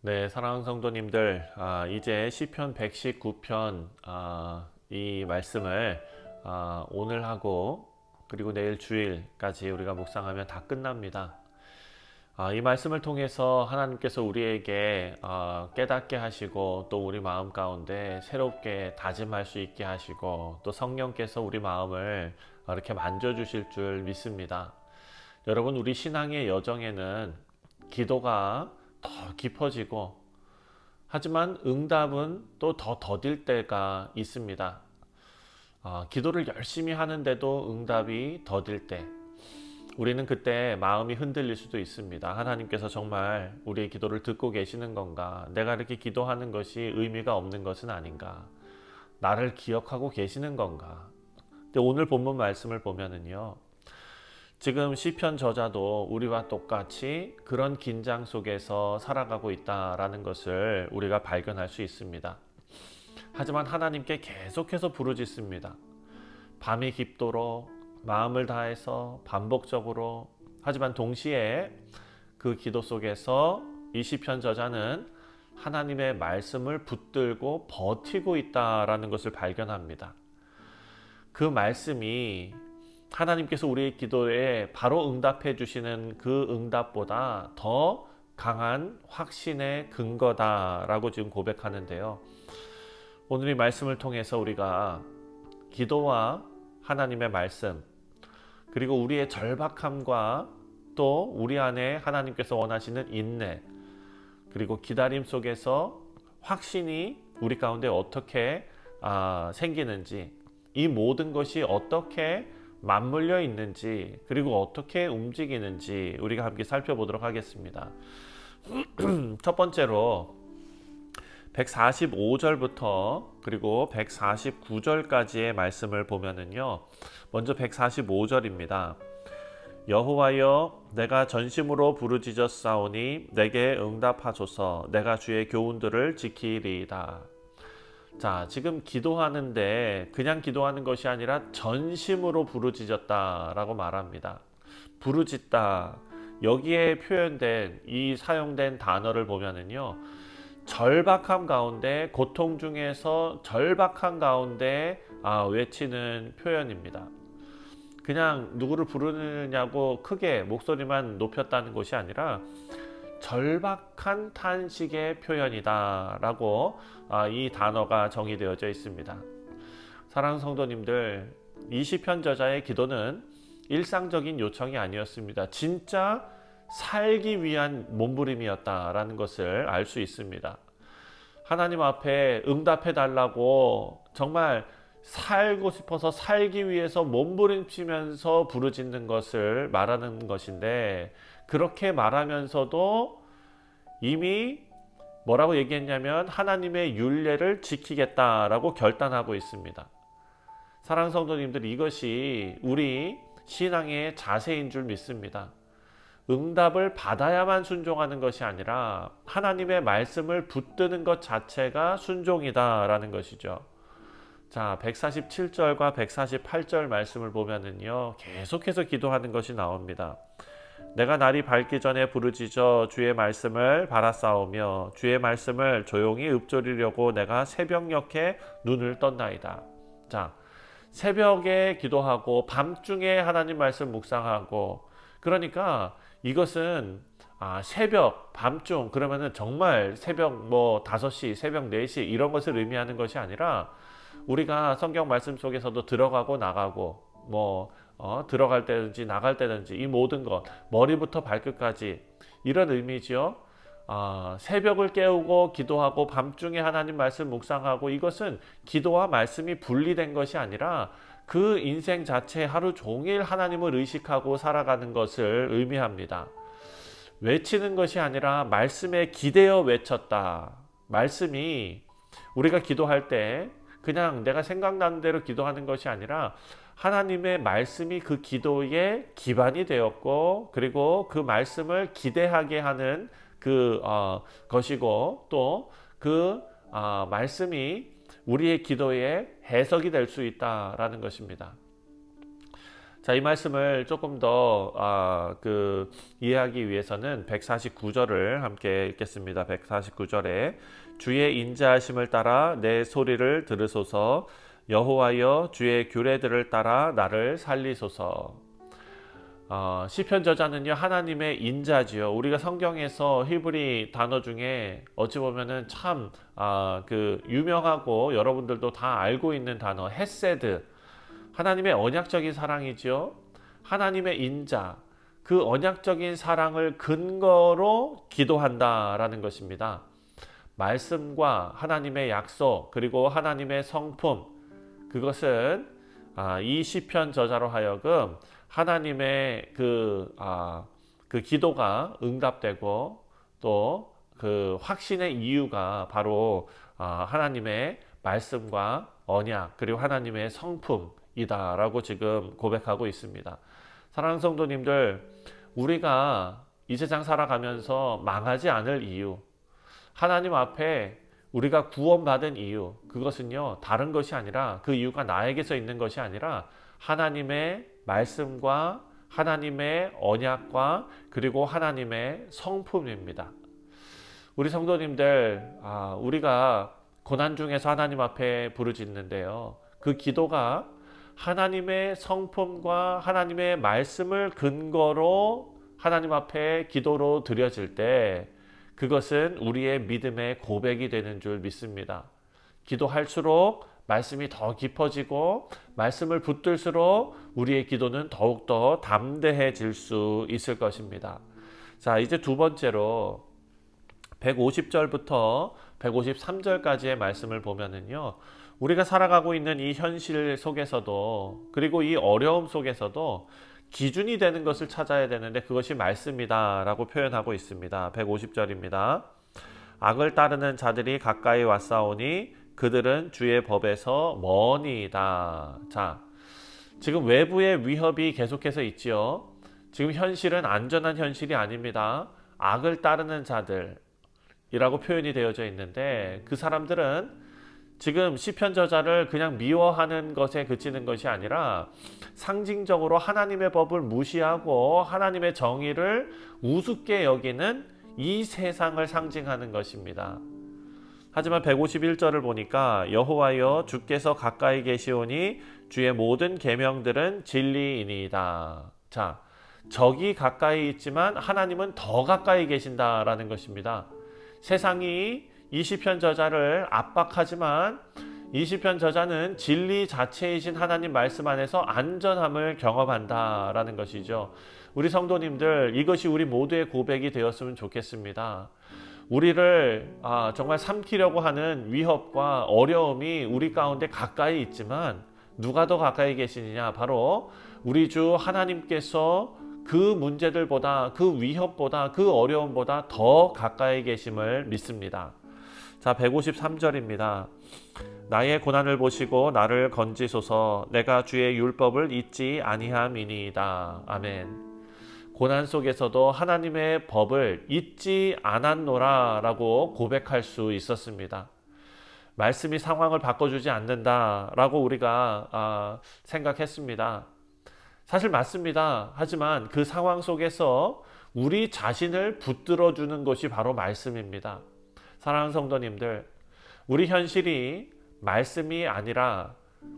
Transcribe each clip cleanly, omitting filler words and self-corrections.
네, 사랑하는 성도님들, 이제 시편 119편 이 말씀을 오늘 하고 그리고 내일 주일까지 우리가 묵상하면 다 끝납니다. 이 말씀을 통해서 하나님께서 우리에게 깨닫게 하시고 또 우리 마음 가운데 새롭게 다짐할 수 있게 하시고 또 성령께서 우리 마음을 이렇게 만져주실 줄 믿습니다. 여러분, 우리 신앙의 여정에는 기도가 더 깊어지고 하지만 응답은 또 더 더딜 때가 있습니다. 기도를 열심히 하는데도 응답이 더딜 때 우리는 그때 마음이 흔들릴 수도 있습니다. 하나님께서 정말 우리의 기도를 듣고 계시는 건가? 내가 이렇게 기도하는 것이 의미가 없는 것은 아닌가? 나를 기억하고 계시는 건가? 근데 오늘 본문 말씀을 보면은요, 지금 시편 저자도 우리와 똑같이 그런 긴장 속에서 살아가고 있다라는 것을 우리가 발견할 수 있습니다. 하지만 하나님께 계속해서 부르짖습니다. 밤이 깊도록 마음을 다해서 반복적으로, 하지만 동시에 그 기도 속에서 이 시편 저자는 하나님의 말씀을 붙들고 버티고 있다라는 것을 발견합니다. 그 말씀이 하나님께서 우리의 기도에 바로 응답해 주시는 그 응답보다 더 강한 확신의 근거다라고 지금 고백하는데요. 오늘 이 말씀을 통해서 우리가 기도와 하나님의 말씀, 그리고 우리의 절박함과 또 우리 안에 하나님께서 원하시는 인내, 그리고 기다림 속에서 확신이 우리 가운데 어떻게 생기는지, 이 모든 것이 어떻게 맞물려 있는지, 그리고 어떻게 움직이는지 우리가 함께 살펴보도록 하겠습니다. 첫 번째로 145절부터 그리고 149절까지의 말씀을 보면은요, 먼저 145절입니다. 여호와여, 내가 전심으로 부르짖었사오니 내게 응답하소서. 내가 주의 교훈들을 지키리이다. 자, 지금 기도하는데 그냥 기도하는 것이 아니라 전심으로 부르짖었다라고 말합니다. 부르짖다, 여기에 표현된 이 사용된 단어를 보면은요, 절박함 가운데, 고통 중에서 절박한 가운데 외치는 표현입니다. 그냥 누구를 부르느냐고 크게 목소리만 높였다는 것이 아니라 절박한 탄식의 표현이다 라고 이 단어가 정의되어져 있습니다. 사랑하는 성도님들, 이 시편 저자의 기도는 일상적인 요청이 아니었습니다. 진짜 살기 위한 몸부림이었다라는 것을 알 수 있습니다. 하나님 앞에 응답해 달라고 정말 살고 싶어서 살기 위해서 몸부림치면서 부르짖는 것을 말하는 것인데, 그렇게 말하면서도 이미 뭐라고 얘기했냐면 하나님의 율례를 지키겠다라고 결단하고 있습니다. 사랑하는 성도님들, 이것이 우리 신앙의 자세인 줄 믿습니다. 응답을 받아야만 순종하는 것이 아니라 하나님의 말씀을 붙드는 것 자체가 순종이다라는 것이죠. 자, 147절과 148절 말씀을 보면은요, 계속해서 기도하는 것이 나옵니다. 내가 날이 밝기 전에 부르짖어 주의 말씀을 바라싸우며 주의 말씀을 조용히 읊조리려고 내가 새벽녘에 눈을 떴나이다. 자, 새벽에 기도하고 밤중에 하나님 말씀 묵상하고, 그러니까 이것은 새벽, 밤중, 그러면은 정말 새벽 5시, 새벽 4시 이런 것을 의미하는 것이 아니라 우리가 성경 말씀 속에서도 들어가고 나가고 들어갈 때든지 나갈 때든지 이 모든 것, 머리부터 발끝까지 이런 의미지요. 새벽을 깨우고 기도하고 밤중에 하나님 말씀 묵상하고, 이것은 기도와 말씀이 분리된 것이 아니라 그 인생 자체 하루 종일 하나님을 의식하고 살아가는 것을 의미합니다. 외치는 것이 아니라 말씀에 기대어 외쳤다. 말씀이 우리가 기도할 때 그냥 내가 생각나는 대로 기도하는 것이 아니라 하나님의 말씀이 그 기도의 기반이 되었고, 그리고 그 말씀을 기대하게 하는 것이고, 또 그 말씀이 우리의 기도의 해석이 될 수 있다라는 것입니다. 자, 이 말씀을 조금 더 이해하기 위해서는 149절을 함께 읽겠습니다. 149절에 주의 인자하심을 따라 내 소리를 들으소서, 여호와여 주의 규례들을 따라 나를 살리소서. 시편 저자는요, 하나님의 인자지요. 우리가 성경에서 히브리 단어 중에 어찌 보면은 참 유명하고 여러분들도 다 알고 있는 단어 헤세드, 하나님의 언약적인 사랑이지요. 하나님의 인자, 그 언약적인 사랑을 근거로 기도한다라는 것입니다. 말씀과 하나님의 약속, 그리고 하나님의 성품, 그것은 이 시편 저자로 하여금 하나님의 그 기도가 응답되고 또 그 확신의 이유가 바로 하나님의 말씀과 언약, 그리고 하나님의 성품이다라고 지금 고백하고 있습니다. 사랑하는 성도님들, 우리가 이 세상 살아가면서 망하지 않을 이유, 하나님 앞에 우리가 구원받은 이유, 그것은요 다른 것이 아니라, 그 이유가 나에게서 있는 것이 아니라 하나님의 말씀과 하나님의 언약과 그리고 하나님의 성품입니다. 우리 성도님들, 우리가 고난 중에서 하나님 앞에 부르짖는데요, 그 기도가 하나님의 성품과 하나님의 말씀을 근거로 하나님 앞에 기도로 드려질 때 그것은 우리의 믿음의 고백이 되는 줄 믿습니다. 기도할수록 말씀이 더 깊어지고 말씀을 붙들수록 우리의 기도는 더욱더 담대해질 수 있을 것입니다. 자, 이제 두 번째로 150절부터 153절까지의 말씀을 보면은요, 우리가 살아가고 있는 이 현실 속에서도, 그리고 이 어려움 속에서도 기준이 되는 것을 찾아야 되는데 그것이 말씀이다 라고 표현하고 있습니다. 150절입니다. 악을 따르는 자들이 가까이 왔사오니 그들은 주의 법에서 머니이다. 자, 지금 외부의 위협이 계속해서 있지요. 지금 현실은 안전한 현실이 아닙니다. 악을 따르는 자들이라고 표현이 되어져 있는데, 그 사람들은 지금 시편 저자를 그냥 미워하는 것에 그치는 것이 아니라 상징적으로 하나님의 법을 무시하고 하나님의 정의를 우습게 여기는 이 세상을 상징하는 것입니다. 하지만 151절을 보니까 여호와여 주께서 가까이 계시오니 주의 모든 계명들은 진리이니이다. 자, 적이 가까이 있지만 하나님은 더 가까이 계신다라는 것입니다. 세상이 이 시편 저자를 압박하지만 이 시편 저자는 진리 자체이신 하나님 말씀 안에서 안전함을 경험한다라는 것이죠. 우리 성도님들, 이것이 우리 모두의 고백이 되었으면 좋겠습니다. 우리를 정말 삼키려고 하는 위협과 어려움이 우리 가운데 가까이 있지만 누가 더 가까이 계시느냐? 바로 우리 주 하나님께서 그 문제들보다, 그 위협보다, 그 어려움보다 더 가까이 계심을 믿습니다. 자, 153절입니다. 나의 고난을 보시고 나를 건지소서, 내가 주의 율법을 잊지 아니함이니이다. 아멘. 고난 속에서도 하나님의 법을 잊지 않았노라 라고 고백할 수 있었습니다. 말씀이 상황을 바꿔주지 않는다 라고 우리가 생각했습니다. 사실 맞습니다. 하지만 그 상황 속에서 우리 자신을 붙들어주는 것이 바로 말씀입니다. 사랑하는 성도님들, 우리 현실이 말씀이 아니라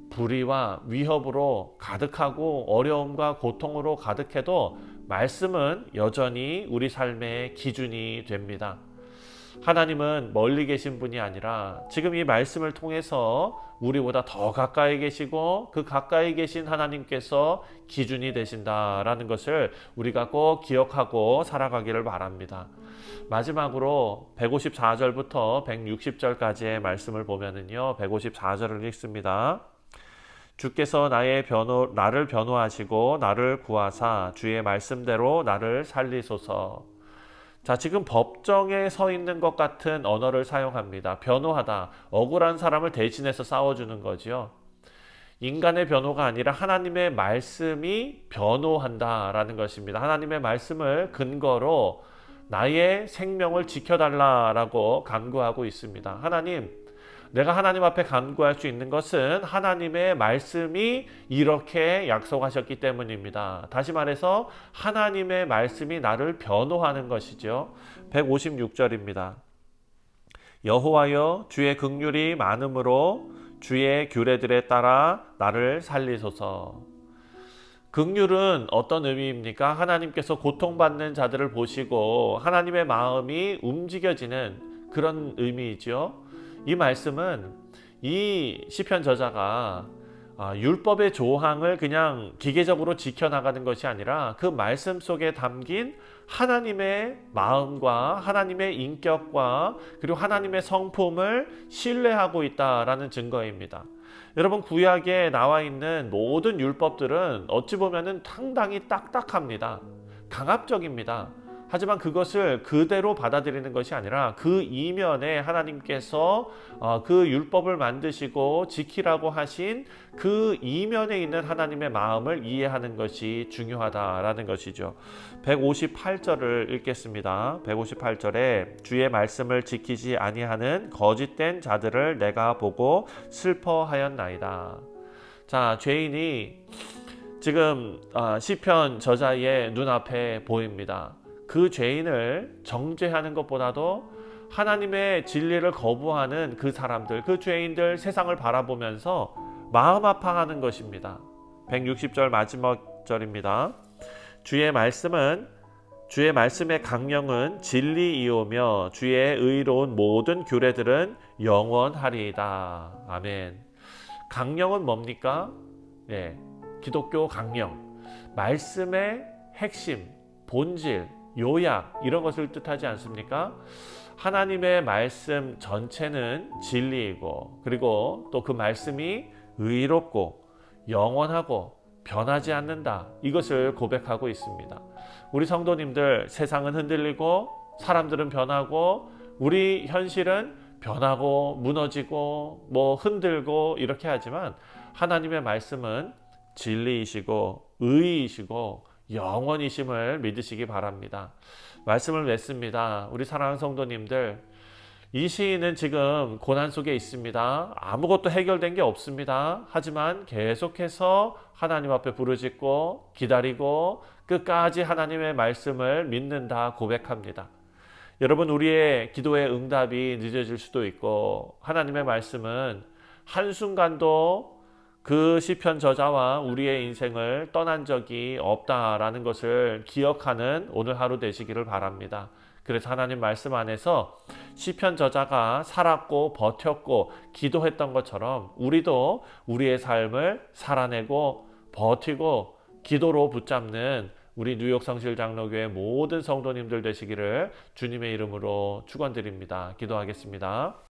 불의와 위협으로 가득하고 어려움과 고통으로 가득해도 말씀은 여전히 우리 삶의 기준이 됩니다. 하나님은 멀리 계신 분이 아니라 지금 이 말씀을 통해서 우리보다 더 가까이 계시고 그 가까이 계신 하나님께서 기준이 되신다라는 것을 우리가 꼭 기억하고 살아가기를 바랍니다. 마지막으로 154절부터 160절까지의 말씀을 보면은요, 154절을 읽습니다. 주께서 나를 변호하시고 나를 구하사 주의 말씀대로 나를 살리소서. 자, 지금 법정에 서 있는 것 같은 언어를 사용합니다. 변호하다, 억울한 사람을 대신해서 싸워주는 거죠. 인간의 변호가 아니라 하나님의 말씀이 변호한다라는 것입니다. 하나님의 말씀을 근거로 나의 생명을 지켜달라라고 간구하고 있습니다. 하나님, 내가 하나님 앞에 간구할 수 있는 것은 하나님의 말씀이 이렇게 약속하셨기 때문입니다. 다시 말해서 하나님의 말씀이 나를 변호하는 것이죠. 156절입니다. 여호와여 주의 긍휼이 많음으로 주의 규례들에 따라 나를 살리소서. 긍휼은 어떤 의미입니까? 하나님께서 고통받는 자들을 보시고 하나님의 마음이 움직여지는 그런 의미이죠. 이 말씀은 이 시편 저자가 율법의 조항을 그냥 기계적으로 지켜나가는 것이 아니라 그 말씀 속에 담긴 하나님의 마음과 하나님의 인격과 그리고 하나님의 성품을 신뢰하고 있다라는 증거입니다. 여러분, 구약에 나와 있는 모든 율법들은 어찌 보면 상당히 딱딱합니다. 강압적입니다. 하지만 그것을 그대로 받아들이는 것이 아니라 그 이면에 하나님께서 그 율법을 만드시고 지키라고 하신 그 이면에 있는 하나님의 마음을 이해하는 것이 중요하다라는 것이죠. 158절을 읽겠습니다. 158절에 주의 말씀을 지키지 아니하는 거짓된 자들을 내가 보고 슬퍼하였나이다. 자, 죄인이 지금 시편 저자의 눈앞에 보입니다. 그 죄인을 정죄하는 것보다도 하나님의 진리를 거부하는 그 사람들, 그 죄인들 세상을 바라보면서 마음 아파하는 것입니다. 160절 마지막 절입니다. 주의 말씀의 강령은 진리이오며 주의 의로운 모든 규례들은 영원하리이다. 아멘. 강령은 뭡니까? 기독교 강령. 말씀의 핵심, 본질, 요약 이런 것을 뜻하지 않습니까? 하나님의 말씀 전체는 진리이고 그리고 또 그 말씀이 의롭고 영원하고 변하지 않는다. 이것을 고백하고 있습니다. 우리 성도님들, 세상은 흔들리고 사람들은 변하고 우리 현실은 변하고 무너지고 흔들고 이렇게 하지만 하나님의 말씀은 진리이시고 의이시고 영원이심을 믿으시기 바랍니다. 말씀을 맺습니다. 우리 사랑하는 성도님들, 이 시인은 지금 고난 속에 있습니다. 아무것도 해결된 게 없습니다. 하지만 계속해서 하나님 앞에 부르짖고 기다리고 끝까지 하나님의 말씀을 믿는다 고백합니다. 여러분, 우리의 기도의 응답이 늦어질 수도 있고 하나님의 말씀은 한순간도 그 시편 저자와 우리의 인생을 떠난 적이 없다라는 것을 기억하는 오늘 하루 되시기를 바랍니다. 그래서 하나님 말씀 안에서 시편 저자가 살았고 버텼고 기도했던 것처럼 우리도 우리의 삶을 살아내고 버티고 기도로 붙잡는 우리 뉴욕 성실장로교회 모든 성도님들 되시기를 주님의 이름으로 축원드립니다. 기도하겠습니다.